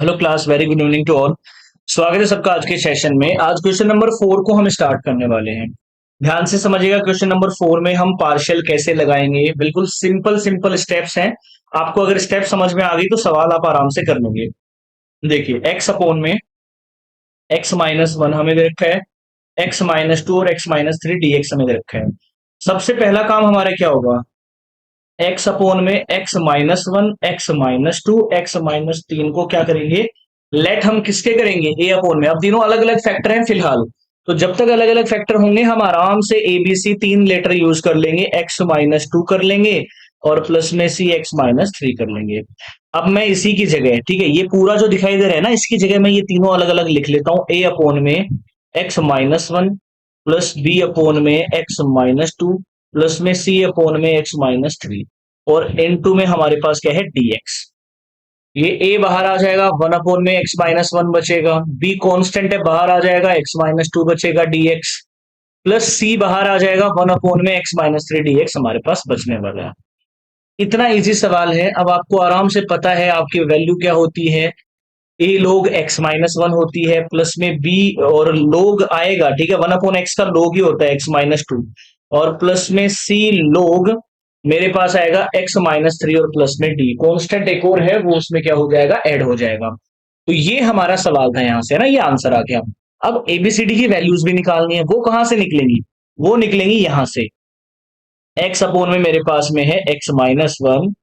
Hello class, very good evening to all. स्वागत है सबका आज के सेशन में। आज क्वेश्चन नंबर 4 को हम स्टार्ट करने वाले हैं। ध्यान से समझिएगा, क्वेश्चन नंबर 4 में हम पार्शियल कैसे लगाएंगे। बिल्कुल सिंपल सिंपल स्टेप्स हैं। आपको अगर स्टेप समझ में आ गई तो सवाल आप आराम से कर लोगे। देखिए, एक्स अपोन में एक्स माइनस वन हमें दे रखा है, एक्स माइनस टू और x minus three D x हमें दे रखा है। सबसे पहला काम हमारा क्या होगा? एक्स अपोन में x minus one, x minus to, x minus तीन को क्या करेंगे? लेट हम किसके करेंगे? ए अपोन में। अब तीनों अलग अलग फैक्टर हैं फिलहाल, तो जब तक अलग अलग फैक्टर होंगे हम आराम से एबीसी तीन लेटर यूज कर लेंगे। एक्स माइनस टू कर लेंगे और प्लस में सी एक्स माइनस थ्री कर लेंगे। अब मैं इसी की जगह, ठीक है, ये पूरा जो दिखाई दे रहा है ना, इसकी जगह मैं ये तीनों अलग अलग लिख लेता हूं। ए अपोन में x minus one plus B upon में एक्स माइनस टू प्लस में सी अपोन में एक्स माइनस थ्री, और इन टू में हमारे पास क्या है? dx। ये a बाहर आ जाएगा, वन अपोन में x माइनस वन बचेगा, b कांस्टेंट है बाहर आ जाएगा, x माइनस टू बचेगा dx, प्लस c बाहर आ जाएगा, वन अपोन में x माइनस थ्री dx हमारे पास बचने वाला है। इतना इजी सवाल है। अब आपको आराम से पता है आपकी वैल्यू क्या होती है। a लोग x माइनस वन होती है, प्लस में b और लोग आएगा, ठीक है, वन अपॉन एक्स का लोग ही होता है x माइनस टू, और प्लस में c लोग मेरे पास आएगा x माइनस थ्री, और प्लस में d कॉन्स्टेंट एक और है वो उसमें क्या हो जाएगा? ऐड हो जाएगा। तो ये हमारा सवाल था, यहां से ना ये आंसर आ गया। अब एबीसीडी की वैल्यूज भी निकालनी है। वो कहां से निकलेंगी? वो निकलेंगी यहां से। एक्स अपोन में मेरे पास में है x minus one,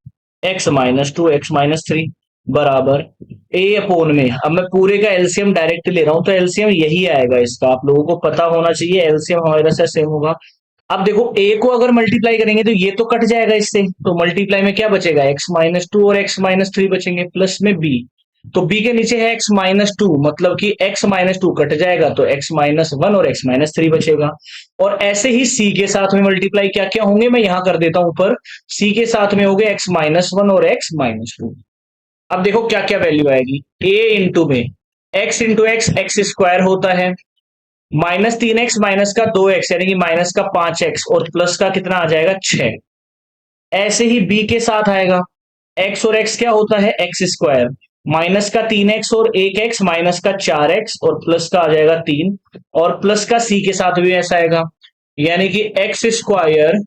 x minus to, x minus three बराबर ए अपोन में। अब मैं पूरे का एलसीएम डायरेक्ट ले रहा हूं, तो एलसीएम यही आएगा इसका। आप लोगों को पता होना चाहिए एलसीएम हमारे साथ सेम होगा। अब देखो, ए को अगर मल्टीप्लाई करेंगे तो ये तो कट जाएगा इससे, तो मल्टीप्लाई में क्या बचेगा? एक्स माइनस टू और एक्स माइनस थ्री बचेंगे, प्लस में बी। तो बी के नीचे है एक्स माइनस टू, मतलब कि एक्स माइनस टू कट जाएगा तो एक्स माइनस वन और एक्स माइनस थ्री बचेगा। और ऐसे ही सी के साथ में मल्टीप्लाई क्या क्या होंगे मैं यहां कर देता हूं ऊपर। सी के साथ में हो गए एक्स माइनस वन और एक्स माइनस टू। अब देखो क्या क्या वैल्यू आएगी। ए इंटू में x into x x square होता है, माइनस तीन एक्स माइनस का दो एक्स यानी कि माइनस का पांच एक्स, और प्लस का कितना आ जाएगा? छह। ऐसे ही बी के साथ आएगा, एक्स और एक्स क्या होता है? एक्स स्क्वायर, माइनस का तीन एक्स और एक एक्स माइनस का चार एक्स, और प्लस का आ जाएगा तीन, और प्लस का सी के साथ भी ऐसा आएगा, यानी कि एक्स स्क्वायर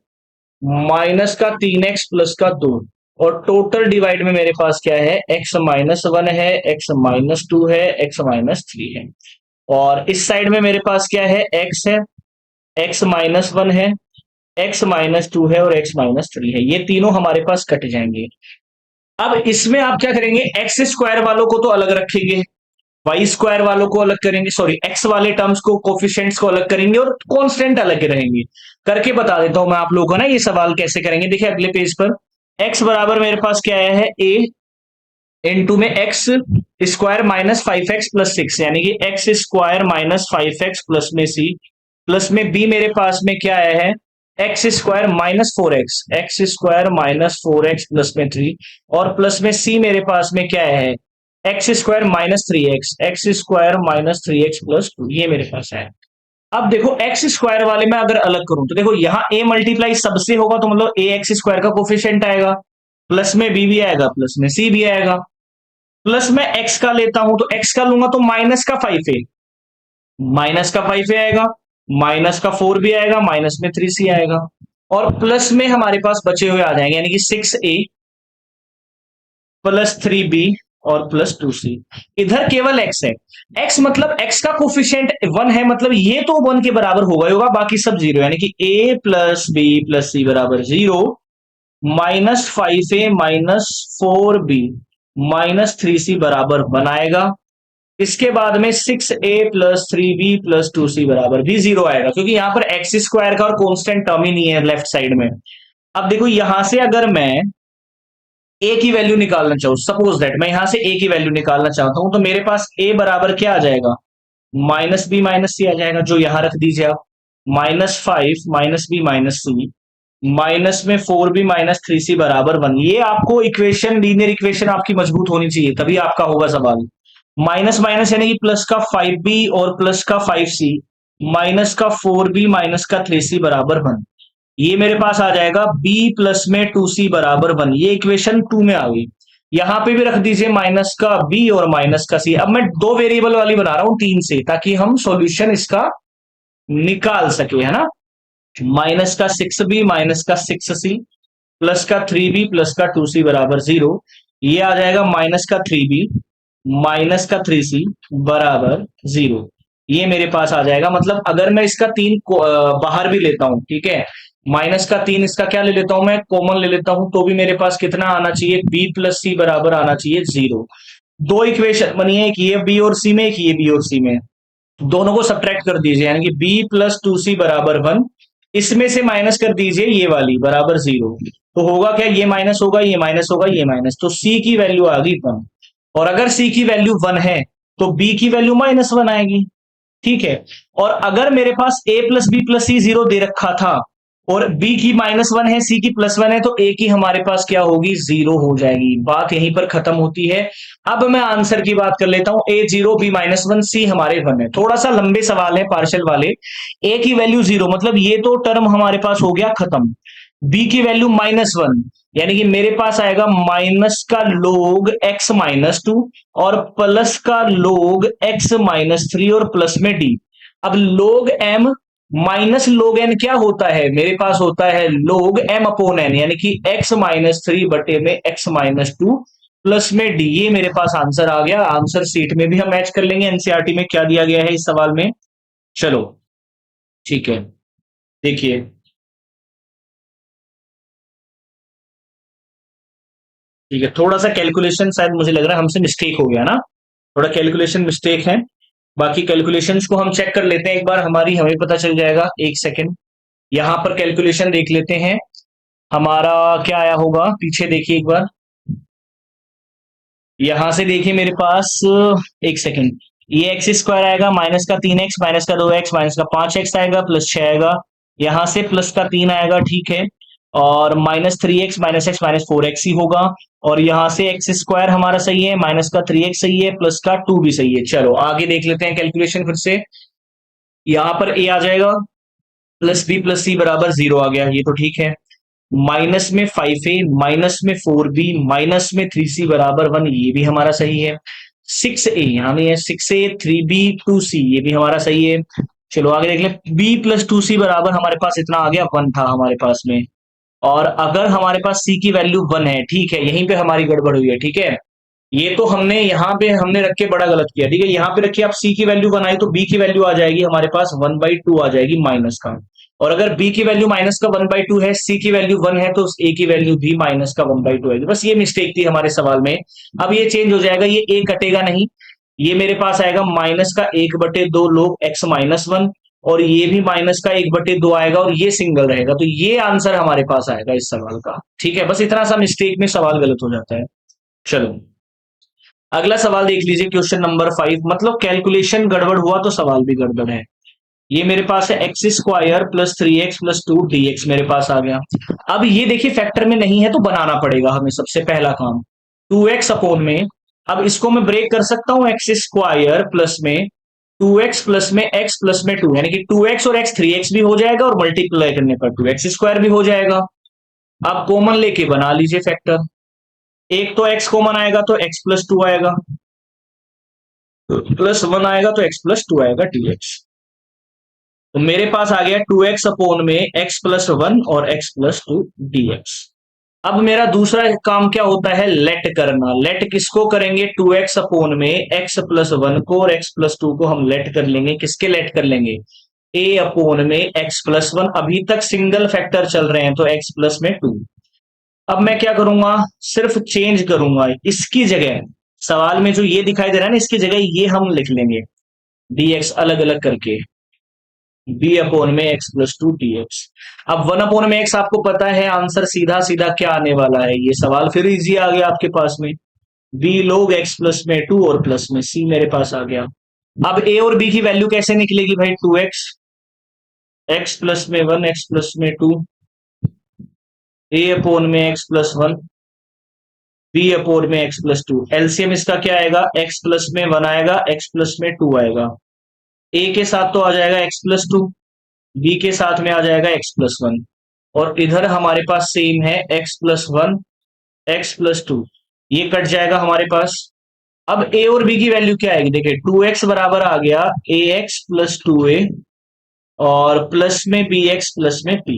माइनस का तीन एक्स प्लस का दो, और टोटल डिवाइड में मेरे पास क्या है? एक्स माइनस वन है, एक्स माइनस टू है, एक्स माइनस थ्री है, और इस साइड में मेरे पास क्या है? एक्स है, एक्स माइनस वन है, एक्स माइनस टू है, और एक्स माइनस थ्री है। ये तीनों हमारे पास कट जाएंगे। अब इसमें आप क्या करेंगे? एक्स स्क्वायर वालों को तो अलग रखेंगे, वाई स्क्वायर वालों को अलग करेंगे, सॉरी एक्स वाले टर्म्स को, कोफिशिएंट्स को अलग करेंगे, और कांस्टेंट अलग रहेंगे। करके बता देता हूं मैं आप लोगों को ना ये सवाल कैसे करेंगे। देखिए अगले पेज पर एक्स बराबर मेरे पास क्या आया है? ए इनटू में x square minus five x plus six, यानी कि x square minus five x plus में सी, प्लस में बी मेरे पास में क्या आया है? X square minus four x, x square minus four x plus में थ्री, और प्लस में सी मेरे पास में क्या आया है? X square minus three x, x square minus three x plus two, ये मेरे पास है। अब देखो एक्स स्क्वायर वाले में अगर अलग करूं तो देखो यहाँ ए मल्टीप्लाई सबसे होगा, तो मतलब ए एक्स स्क्वायर का कोफिशिएंट आएगा, प्लस में बी भी आएगा, प्लस में सी भी आएगा। प्लस में एक्स का लेता हूं तो एक्स का लूंगा तो माइनस का फाइव ए, माइनस का फाइव ए आएगा, माइनस का फोर भी आएगा, माइनस में थ्री सी आएगा, और प्लस में हमारे पास बचे हुए आ जाएंगे, यानी कि six a plus three B और प्लस टू सी। इधर केवल एक्स है, एक्स मतलब एक्स का कोफिशिएंट वन है, मतलब ये तो वन के बराबर होगा ही होगा, बाकी सब जीरो, यानी कि a plus b plus c बराबर zero, minus five a minus four b minus three c बराबर बनाएगा। इसके बाद में six a plus three b plus two c बराबर भी जीरो आएगा, क्योंकि यहां पर एक्स स्क्वायर का और कांस्टेंट टर्म ही नहीं है लेफ्ट साइड में। अब देखो यहां से अगर मैं ए की वैल्यू निकालना चाहूं, सपोज दैट मैं यहां से ए की वैल्यू निकालना चाहता हूं, तो मेरे पास ए बराबर क्या आ जाएगा? माइनस बी माइनस सी आ जाएगा, जो यहां रख दीजिए आप। Minus five minus b minus c, minus में four b minus three c बराबर वन। ये आपको इक्वेशन, लीनियर इक्वेशन आपकी मजबूत होनी चाहिए, तभी आपका होगा सवाल। माइनस माइनस यानी कि प्लस का फाइव बी और प्लस का फाइव सी, माइनस का फोर बी माइनस का थ्री सी बराबर वन। ये मेरे पास आ जाएगा बी प्लस में टू सी बराबर वन। ये इक्वेशन टू में आ गई। यहां पे भी रख दीजिए माइनस का बी और माइनस का सी। अब मैं दो वेरिएबल वाली बना रहा हूं तीन से, ताकि हम सॉल्यूशन इसका निकाल सके, है ना। माइनस का 6b माइनस का 6c प्लस का 3b प्लस का 2c बराबर 0। ये आ जाएगा माइनस का 3b माइनस का 3c बराबर 0। ये मेरे पास आ जाएगा। मतलब अगर मैं इसका तीन बाहर भी लेता हूं, ठीक है, माइनस का 3 इसका क्या ले लेता हूं मैं, कॉमन ले लेता हूं, तो भी मेरे पास कितना आना चाहिए, b प्लस सी बराबर आना चाहिए 0। दो इक्वेशन बनी है, एक ये बी और सी में, एक ये बी और सी में। दोनों को सब्ट्रैक्ट कर दीजिए, यानी कि b प्लस 2c बराबर 1। इसमें से माइनस कर दीजिए ये वाली बराबर 0। तो होगा क्या, ये माइनस होगा, ये माइनस होगा, ये माइनस, तो c की वैल्यू आ गई 1। और अगर c की वैल्यू 1 है तो b की वैल्यू -1 आएगी, ठीक है। और अगर मेरे पास a प्लस बी प्लस सी 0 दे रखा था और b की -1 है, c की +1 है, तो a की हमारे पास क्या होगी, 0 हो जाएगी। बात यहीं पर खत्म होती है। अब मैं आंसर की बात कर लेता हूं। a 0 b -1 c हमारे 1 है। थोड़ा सा लंबे सवाल है पार्शियल वाले। a की वैल्यू 0, मतलब ये तो टर्म हमारे पास हो गया खत्म। b की वैल्यू -1, यानी कि मेरे पास आएगा माइनस का लोग x-2 और प्लस का लोग x-3 और प्लस में d। अब लोग m माइनस लोग n क्या होता है, मेरे पास होता है लोग m अपॉन n, यानी कि x-3 बटे में x-2 प्लस में d। ये मेरे पास आंसर आ गया। आंसर सीट में भी हम मैच कर लेंगे एनसीईआरटी में क्या दिया गया है इस सवाल में। चलो ठीक है, देखिए ठीक है, थोड़ा सा कैलकुलेशन शायद मुझे लग रहा है हमसे मिस्टेक हो गया ना, थोड़ा कैलकुलेशन मिस्टेक है। बाकी कैलकुलेशंस को हम चेक कर लेते हैं एक बार, हमारी हमें पता चल जाएगा। एक सेकंड, यहां पर कैलकुलेशन देख लेते हैं हमारा क्या आया होगा। पीछे देखिए एक बार, यहां से देखिए मेरे पास, एक सेकंड, ये एक्स स्क्वायर आएगा, माइनस का 3x माइनस का 2x माइनस का 5x आएगा, प्लस 6 आएगा, यहां से प्लस का 3 आएगा, ठीक है, और -3x minus x minus 4x ही होगा। और यहां से एक्स स्क्वायर हमारा सही है, माइनस का 3x सही है, प्लस का 2 भी सही है। चलो आगे देख लेते हैं कैलकुलेशन फिर से। यहां पर a आ जाएगा, प्लस बी प्लस सी बराबर 0 आ गया, ये तो ठीक है। माइनस में 5a माइनस में 4b माइनस में 3c बराबर 1, ये भी हमारा सही है। 6a यहाँ भी है, 6a 3b 2c, ये भी हमारा सही है। चलो आगे देख ले, b प्लस 2c बराबर हमारे पास इतना आ गया, 1 था हमारे पास में। और अगर हमारे पास c की वैल्यू 1 है, ठीक है, यहीं पे हमारी गड़बड़ हुई है, ठीक है। ये तो हमने यहाँ पे हमने रख के बड़ा गलत किया, ठीक है। यहाँ पे रखिए आप, c की वैल्यू 1 आई तो b की वैल्यू आ जाएगी हमारे पास 1/2 आ जाएगी माइनस का। और अगर b की वैल्यू माइनस का 1/2 है, c की वैल्यू 1 है, तो a की वैल्यू भी माइनस का 1/2 आएगी। बस ये मिस्टेक थी हमारे सवाल में। अब ये चेंज हो जाएगा, ये a कटेगा नहीं, ये मेरे पास आएगा माइनस का 1/2 लोग x-1, और ये भी माइनस का 1/2 आएगा, और ये सिंगल रहेगा। तो ये आंसर हमारे पास आएगा इस सवाल का, ठीक है। बस इतना सा मिस्टेक में सवाल गलत हो जाता है। चलो अगला सवाल देख लीजिए, क्वेश्चन नंबर 5। मतलब कैलकुलेशन गड़बड़ हुआ तो सवाल भी गड़बड़ है। ये मेरे पास है x square plus 3x plus 2dx मेरे पास आ गया। अब ये देखिए फैक्टर में नहीं है तो बनाना पड़ेगा हमें, सबसे पहला काम 2x अपॉन में। अब इसको मैं ब्रेक कर सकता हूं, एक्स स्क्वायर प्लस में 2x प्लस में x प्लस में 2, यानी कि 2x और x 3x भी हो जाएगा, और मल्टीप्लाई करने पर 2x स्क्वायर भी हो जाएगा। आप कॉमन लेके बना लीजिए फैक्टर। एक तो x कॉमन आएगा तो x प्लस 2 आएगा, प्लस 1 आएगा तो x प्लस 2 आएगा dx। तो मेरे पास आ गया 2x अपॉन में x प्लस 1 और x प्लस 2 dx। अब मेरा दूसरा काम क्या होता है, लेट करना। लेट किसको करेंगे, 2x अपॉन में x प्लस 1 को और x प्लस 2 को हम लेट कर लेंगे। किसके लेट कर लेंगे, a अपॉन में x प्लस 1। अभी तक सिंगल फैक्टर चल रहे हैं तो x प्लस में 2। अब मैं क्या करूंगा, सिर्फ चेंज करूंगा इसकी जगह, सवाल में जो ये दिखाई दे रहा है ना, इसकी जगह ये हम लिख लेंगे dx अलग अलग करके, b अपॉन में x प्लस 2dx। अब 1 अपॉन में x आपको पता है, आंसर सीधा सीधा क्या आने वाला है, ये सवाल फिर इजी आ गया आपके पास में, b लोग x प्लस में 2 और प्लस में c मेरे पास आ गया। अब a और b की वैल्यू कैसे निकलेगी भाई, 2x x प्लस में 1 x प्लस में 2, a अपॉन में x प्लस 1 b अपॉन में x प्लस 2। एलसीएम इसका क्या आएगा, x प्लस में 1 आएगा, x प्लस में 2 आएगा। a के साथ तो आ जाएगा x प्लस 2, b के साथ में आ जाएगा x प्लस 1, और इधर हमारे पास सेम है x प्लस 1 x प्लस 2। ये कट जाएगा हमारे पास। अब ए और बी की वैल्यू क्या आएगी, देखिए 2x बराबर आ गया ax प्लस 2a और प्लस में bx प्लस में p।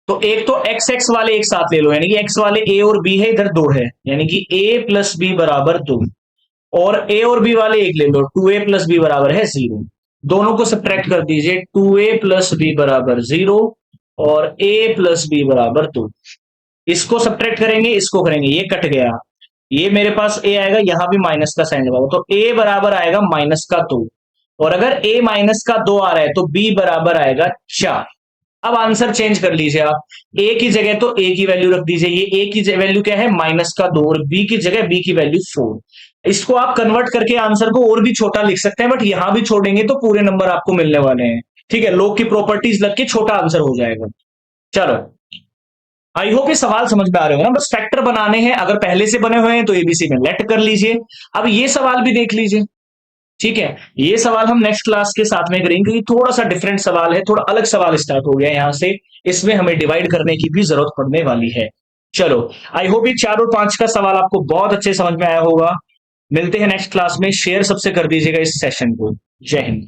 तो एक तो एक्स एक्स वाले एक साथ ले लो, यानी कि एक्स वाले ए और बी है, इधर दो है, यानी कि ए प्लस बी बराबर 2। और ए और बी वाले एक ले लो, 2a प्लस बी बराबर है 0। दोनों को सब्ट्रैक्ट कर दीजिए, 2a प्लस बी बराबर 0 और a प्लस बी बराबर 2। इसको सब्ट्रैक्ट करेंगे, इसको करेंगे, ये कट गया, ये मेरे पास a आएगा, यहां भी माइनस का साइन लगाओ, तो a बराबर आएगा माइनस का 2। और अगर a माइनस का 2 आ रहा है तो b बराबर आएगा 4। अब आंसर चेंज कर लीजिए आप, a की जगह तो a की वैल्यू रख दीजिए, ये a की वैल्यू क्या है माइनस का 2 और b की जगह b की वैल्यू 4। इसको आप कन्वर्ट करके आंसर को और भी छोटा लिख सकते हैं, बट यहां भी छोड़ेंगे तो पूरे नंबर आपको मिलने वाले हैं। ठीक है, लॉग की प्रॉपर्टीज लग के छोटा आंसर हो जाएगा। चलो, आई होप ये सवाल समझ में आ रहे हो ना, बस फैक्टर बनाने हैं, अगर पहले से बने हुए हैं तो एबीसी में लेट कर लीजिए। अब ये सवाल भी देख लीजिए, ठीक है, ये सवाल हम नेक्स्ट क्लास के साथ में करेंगे, क्योंकि थोड़ा सा डिफरेंट सवाल है, थोड़ा अलग सवाल स्टार्ट हो गया यहां से, इसमें हमें डिवाइड करने की भी जरूरत पड़ने वाली है। चलो, आई होप ये 4 और 5 का सवाल आपको बहुत अच्छे समझ में आया होगा। मिलते हैं नेक्स्ट क्लास में, शेयर सबसे कर दीजिएगा इस सेशन को। जय हिंद।